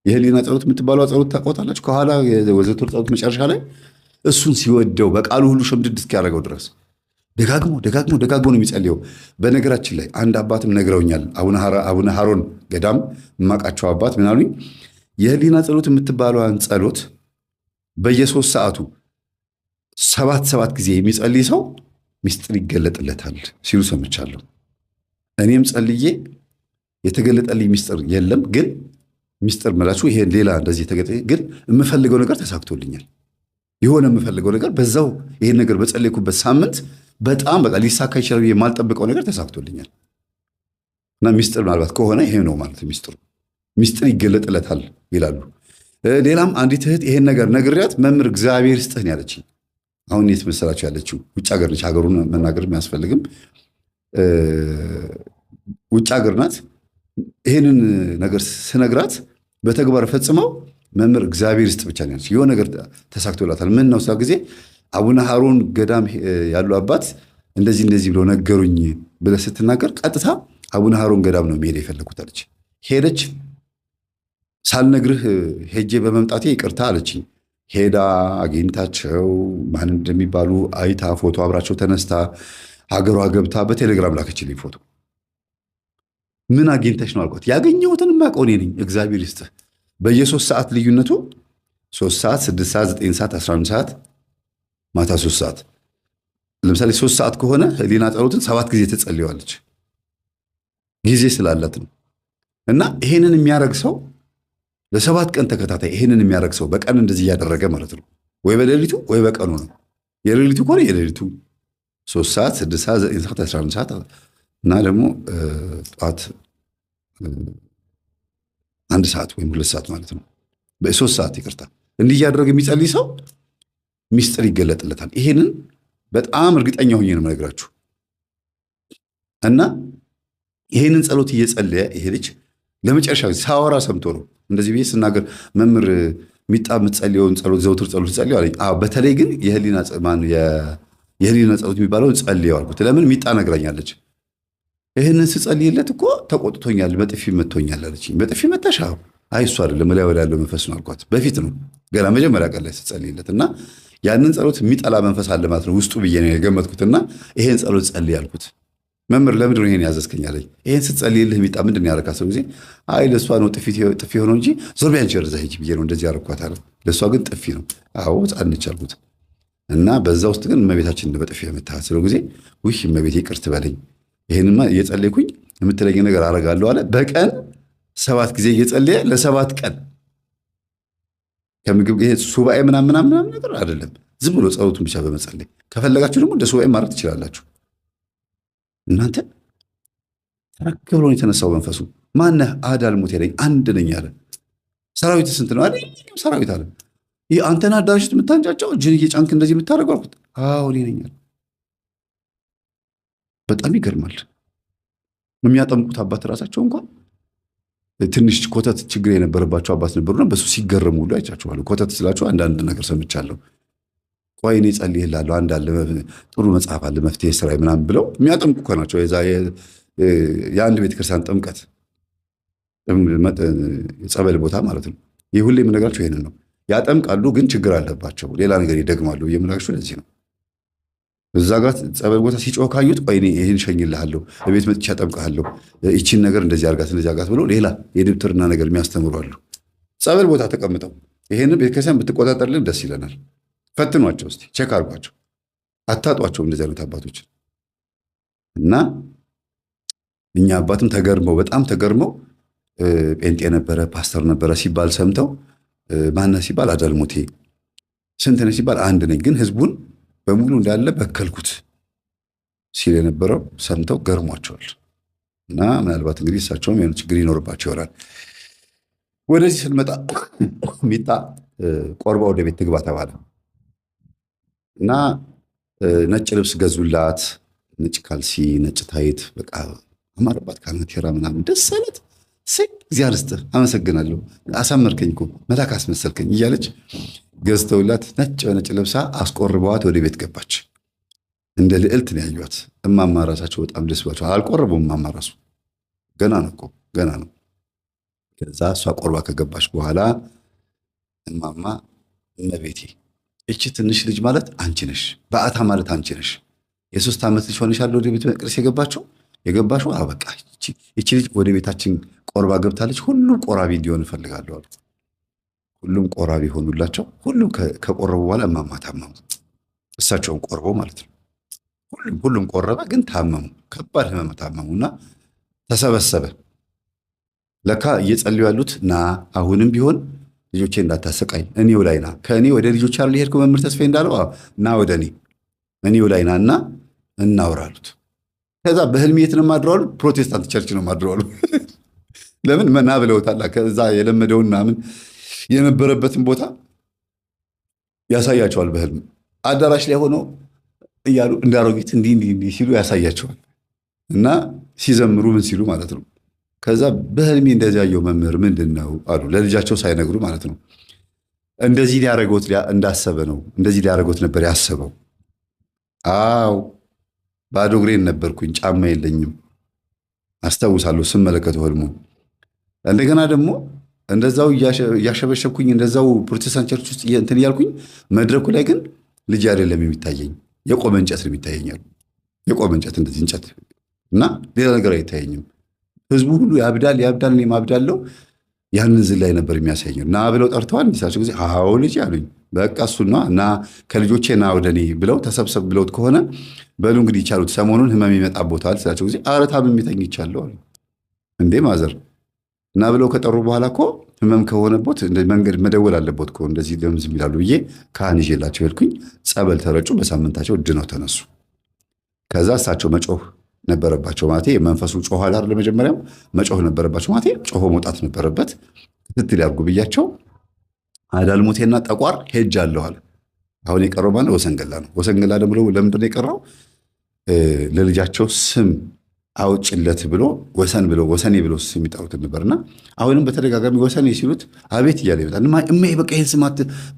የህሊና ጸሎት የምትባለው ጸሎት ታውቃታላችሁ? ከኋላ የዘወትር ጸሎት መጨረሻ ላይ እሱን ሲወደው በቃሉ ሁሉ ሸምድድ እስኪያደርገው ድረስ ደጋግሞ ነው የሚጸልየው። በነገራችን ላይ አንድ አባትም ነግረውኛል። አቡነ ሀሮን ገዳም የማውቃቸው አባት ምን አሉኝ? የህሊና ጸሎት የምትባለዋን ጸሎት በየ3 ሰዓቱ 7 ጊዜ የሚጸልይ ሰው ሚስጥር ይገለጥለታል ሲሉ ሰምቻለሁ። እኔም ጸልዬ የተገለጠልኝ ሚስጥር የለም። ግን ሚስጥር መላችሁ ይሄ ሌላ እንደዚህ ግን የምፈልገው ነገር ተሳክቶልኛል። የሆነ የምፈልገው ነገር በዛው ይሄን ነገር በጸለይኩበት ሳምንት በጣም በቃ ሊሳካ ይችላል የማልጠብቀው ነገር ተሳክቶልኛል። እና ሚስጥር ምናልባት ከሆነ ይሄ ነው ማለት ሚስጥር ይገለጥለታል ይላሉ። ሌላም አንዲት እህት ይሄን ነገር ነግሬያት መምህር እግዚአብሔር ይስጥህን ያለችኝ። አሁን የት መሰላችሁ ያለችው? ውጭ ሀገር ነች። ሀገሩን መናገር የሚያስፈልግም ውጭ ሀገር ናት። ይሄንን ነገር ስነግራት በተግባር ፈጽመው መምህር እግዚአብሔር ይስጥ ብቻ ነው ያለች። የሆነ ነገር ተሳክቶላታል። ምን ነው ጊዜ አቡነ ሀሮን ገዳም ያሉ አባት እንደዚህ ብለው ነገሩኝ ብለህ ስትናገር ቀጥታ አቡነ ሀሮን ገዳም ነው መሄድ የፈለኩት አለች። ሄደች። ሳልነግርህ ሄጄ በመምጣቴ ይቅርታ አለችኝ። ሄዳ አግኝታቸው ማን እንደሚባሉ አይታ ፎቶ አብራቸው ተነስታ ሀገሯ ገብታ በቴሌግራም ላከችልኝ ፎቶ። ምን አግኝተሽ ነው አልኳት። ያገኘሁትን ማቀው እኔ ነኝ። እግዚአብሔር ይስጥህ። በየ3 ሰዓት ልዩነቱ 3 ሰዓት፣ 6 ሰዓት፣ 9 ሰዓት፣ 11 ሰዓት፣ ማታ 3 ሰዓት። ለምሳሌ 3 ሰዓት ከሆነ ህሊና ጸሎትን 7 ጊዜ ትጸልየዋለች። ጊዜ ስላላት ነው። እና ይሄንን የሚያደርግ ሰው ለ7 ቀን ተከታታይ ይሄንን የሚያደርግ ሰው በቀን እንደዚህ እያደረገ ማለት ነው። ወይ በሌሊቱ ወይ በቀኑ ነው። የሌሊቱ ከሆነ የሌሊቱ 3 ሰዓት፣ 6 ሰዓት፣ 9 ሰዓት፣ 11 ሰዓት እና ደግሞ ጠዋት 1 ሰዓት ወይም 2 ሰዓት ማለት ነው። በ3 ሰዓት ይቅርታ። እንዲህ እያደረገ የሚጸልይ ሰው ሚስጥር ይገለጥለታል። ይሄንን በጣም እርግጠኛ ሆኜ ነው የምነግራችሁ። እና ይሄንን ጸሎት እየጸለየ ይሄ ልጅ ለመጨረሻ ጊዜ ሳወራ ሰምቶ ነው እንደዚህ ብዬ ስናገር መምህር ሚጣ የምትጸልየውን ጸሎት ዘውትር ጸሎት ጸልየው አለኝ። በተለይ ግን የህሊና ጸሎት የሚባለውን ጸልየው አልኩት። ለምን ሚጣ ነግራኛለች። ይህንን ስጸልይለት እኮ ተቆጥቶኛል፣ በጥፊ መቶኛል አለችኝ። በጥፊ መታሽ? አይ እሱ አይደለም ላይ ወዳለው መንፈስ ነው አልኳት። በፊት ነው ገና መጀመሪያ ቀን ላይ ስጸልይለት እና ያንን ጸሎት የሚጠላ መንፈስ አለ ማለት ነው ውስጡ ብዬ ነው የገመትኩትና ይሄን ጸሎት ጸልይ አልኩት። መምህር ለምንድን ነው ይሄን ያዘዝከኝ አለኝ። ይሄን ስትጸልይልህ ሚጣ ምንድን ነው ያደረካት? ሰው ጊዜ አይ ለእሷ ነው ጥፊ ሆነው እንጂ ዞር ቢያንቺ ወደዛ ሂጂ ብዬ ነው እንደዚህ ያደረኳት አለ። ለእሷ ግን ጥፊ ነው። አዎ ሕፃን ነች አልኩት። እና በዛ ውስጥ ግን እመቤታችን በጥፊ የመታሃት ስለው ጊዜ ውይ እመቤቴ ይቅር ትበለኝ፣ ይሄንማ እየጸለይኩኝ የምትለኝ ነገር አደርጋለሁ አለ። በቀን 7 ጊዜ እየጸለየ ለ7 ቀን ከምግብ ይሄ ሱባኤ ምናምን ነገር አይደለም፣ ዝም ብሎ ጸሎቱን ብቻ በመጸለይ ከፈለጋችሁ ደግሞ እንደ ሱባኤ ማድረግ ትችላላችሁ። እናንተ ተረክ ብሎ የተነሳው መንፈሱ ማነህ? አዳል ሞት ያለኝ አንድ ነኝ አለ። ሰራዊት ስንት ነው አለ። ሰራዊት አለ። ይህ አንተና አዳራሽ የምታንጫጫው እጅን እየጫንክ እንደዚህ የምታደርገው አልኩት። አዎ እኔ ነኝ አለ። በጣም ይገርማል። የሚያጠምቁት አባት ራሳቸው እንኳን ትንሽ ኮተት ችግር የነበረባቸው አባት ነበሩና በሱ ሲገረሙ ሁሉ አይቻችኋለሁ። ኮተት ስላችሁ አንዳንድ ነገር ሰምቻለሁ። ቆይ እኔ ጸልይልሃለሁ፣ አንድ አለ ጥሩ መጽሐፍ አለ መፍትሄ ስራ ምናምን ብለው የሚያጠምቁ ከናቸው። የአንድ ቤተክርስቲያን ጥምቀት የጸበል ቦታ ማለት ነው። ይህ ሁሌ የምነግራቸው ይሄንን ነው። ያጠምቃሉ፣ ግን ችግር አለባቸው፣ ሌላ ነገር ይደግማሉ። የምነግራችሁ ለዚህ ነው። እዛ ጋር ጸበል ቦታ ሲጮህ ካዩት ቆይ እኔ ይሄን ሸኝልሃለሁ፣ በቤት መጥቼ አጠምቅሃለሁ፣ ይቺን ነገር እንደዚህ አርጋት ብሎ ሌላ የድብትርና ነገር የሚያስተምሩ አሉ። ጸበል ቦታ ተቀምጠው ይሄንን ቤተክርስቲያን ብትቆጣጠርልን ደስ ይለናል። ፈትኗቸው እስቲ፣ ቼክ አርጓቸው፣ አታጧቸው እንደዚህ አይነት አባቶች። እና እኛ አባትም በጣም ተገርመው ጴንጤ ነበረ ፓስተር ነበረ ሲባል ሰምተው ማነህ ሲባል አዳልሞቴ፣ ስንት ነህ ሲባል አንድ ነኝ፣ ግን ህዝቡን በሙሉ እንዳለ በከልኩት ሲል የነበረው ሰምተው ገርሟቸዋል። እና ምናልባት እንግዲህ እሳቸውም የሆነ ችግር ይኖርባቸው ይሆናል። ወደዚህ ስንመጣ ሚጣ ቆርባ ወደ ቤት ትግባ ተባለ እና ነጭ ልብስ ገዙላት፣ ነጭ ካልሲ፣ ነጭ ታይት፣ በቃ አማረባት። ካናቴራ ምናምን ደስ አለት። እግዚአብሔር ይስጥህ፣ አመሰግናለሁ፣ አሳመርከኝ እኮ መልአክ አስመሰልከኝ እያለች ገዝተውላት ነጭ በነጭ ለብሳ አስቆርበዋት ወደ ቤት ገባች። እንደ ልዕልት ነው ያዩት። እማማ ራሳቸው በጣም ደስ ብሏቸው አልቆረቡም። እማማ ራሱ ገና ነው እኮ ገና ነው። ከዛ እሷ ቆርባ ከገባች በኋላ እማማ እመቤቴ እቺ ትንሽ ልጅ ማለት አንቺ ነሽ፣ በአታ ማለት አንቺ ነሽ። የ3 ዓመት ልጅ ሆነሻል ወደ ቤተ መቅደስ የገባሽው በቃ እቺ ልጅ ወደ ቤታችን ቆርባ ገብታለች። ሁሉም ቆራቢ እንዲሆን እፈልጋለሁ አሉ። ሁሉም ቆራቢ ሆኑላቸው። ሁሉም ከቆረቡ በኋላ እማማ ታመሙ። እሳቸውን ቆርበው ማለት ነው። ሁሉም ቆረበ፣ ግን ታመሙ። ከባድ ህመም ታመሙና ተሰበሰበ። ለካ እየጸልዩ ያሉት ና አሁንም ቢሆን ልጆቼ እንዳታሰቃይ እኔው ላይ ና፣ ከእኔ ወደ ልጆች አይደል የሄድከው መምህር ተስፋዬ እንዳለው ና ወደ እኔው ላይ ና እና እናውራሉት። ከዛ በህልም የት ነው ማድረዋሉ? ፕሮቴስታንት ቸርች ነው ማድረዋሉ። ለምን መና ብለውታል። ከዛ የለመደውን ምናምን የነበረበትን ቦታ ያሳያቸዋል። በህልም አዳራሽ ላይ ሆነው እያሉ እንዳሮጊት እንዲህ ሲሉ ያሳያቸዋል። እና ሲዘምሩ ምን ሲሉ ማለት ነው። ከዛ በህልሜ እንደዚህ ያየው መምህር ምንድን ነው አሉ፣ ለልጃቸው ሳይነግሩ ማለት ነው። እንደዚህ ሊያረጎት እንዳሰበ ነው። እንደዚህ ሊያረጎት ነበር ያሰበው። አው ባዶ እግሬን ነበርኩኝ፣ ጫማ የለኝም አስታውሳለሁ ስመለከተው ህልሙ። እንደገና ደግሞ እንደዛው እያሸበሸብኩኝ እንደዛው ፕሮቴስታንት ቸርች ውስጥ እንትን እያልኩኝ መድረኩ ላይ ግን ልጅ አይደለም የሚታየኝ፣ የቆመ እንጨት ነው የሚታየኛል። የቆመ እንጨት እንደዚህ እንጨት እና ሌላ ነገር አይታየኝም። ህዝቡ ሁሉ ያብዳል፣ እኔም አብዳለሁ። ያንን ዝላይ ነበር የሚያሳየው። ና ብለው ጠርተዋል። እንዲሳቸው ጊዜ አዎ ልጅ አሉኝ። በቃ እሱና እና ከልጆቼ ና ወደ እኔ ብለው ተሰብሰብ ብለውት ከሆነ በሉ እንግዲህ ይቻሉት ሰሞኑን ህመም ይመጣቦታል ስላቸው ጊዜ ኧረ ታምሜ ተኝቻለሁ አሉ። እንዴ ማዘር እና ብለው ከጠሩ በኋላ እኮ ህመም ከሆነቦት መንገድ መደወል አለቦት እኮ እንደዚህ ለምዝም ይላሉ ብዬ ካህን ይዤላቸው ሄድኩኝ። ጸበል ተረጩ። በሳምንታቸው ድነው ተነሱ። ከዛ እሳቸው መጮህ ነበረባቸው። ማለቴ መንፈሱ ጮኋል አይደል? ለመጀመሪያው መጮህ ነበረባቸው። ማለቴ ጮሆ መውጣት ነበረበት። ክትትል ያርጉ ብያቸው አዳልሞቴና ጠቋር ሄጃለሁ አለ። አሁን የቀረው ማለት ወሰንገላ ነው። ወሰንገላ ደግሞ ለምንድን ነው የቀረው? ለልጃቸው ስም አውጭለት ብሎ ወሰኔ ብሎ ስም ይጠሩት ነበርና አሁንም በተደጋጋሚ ወሰኔ ሲሉት አቤት እያለ ይመጣል። እማዬ በቃ ይሄን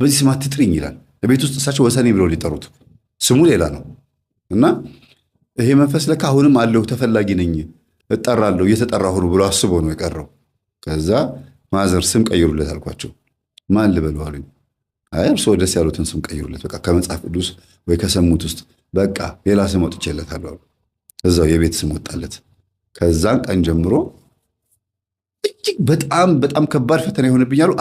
በዚህ ስም አትጥሪኝ ይላል። ቤት ውስጥ እሳቸው ወሰኔ ብሎ ሊጠሩት ስሙ ሌላ ነው እና ይሄ መንፈስ ለካ አሁንም አለው፣ ተፈላጊ ነኝ፣ እጠራለሁ፣ እየተጠራሁ ነው ብሎ አስቦ ነው የቀረው። ከዛ ማዘር ስም ቀይሩለት አልኳቸው። ማን ልበሉ አሉኝ። አይ እርስዎ ደስ ያሉትን ስም ቀይሩለት፣ በቃ ከመጽሐፍ ቅዱስ ወይ ከሰሙት ውስጥ በቃ ሌላ ስም ወጥቼለታለሁ አሉ። እዛው የቤት ስም ወጣለት። ከዛን ቀን ጀምሮ እጅግ በጣም ከባድ ፈተና የሆነብኛሉ።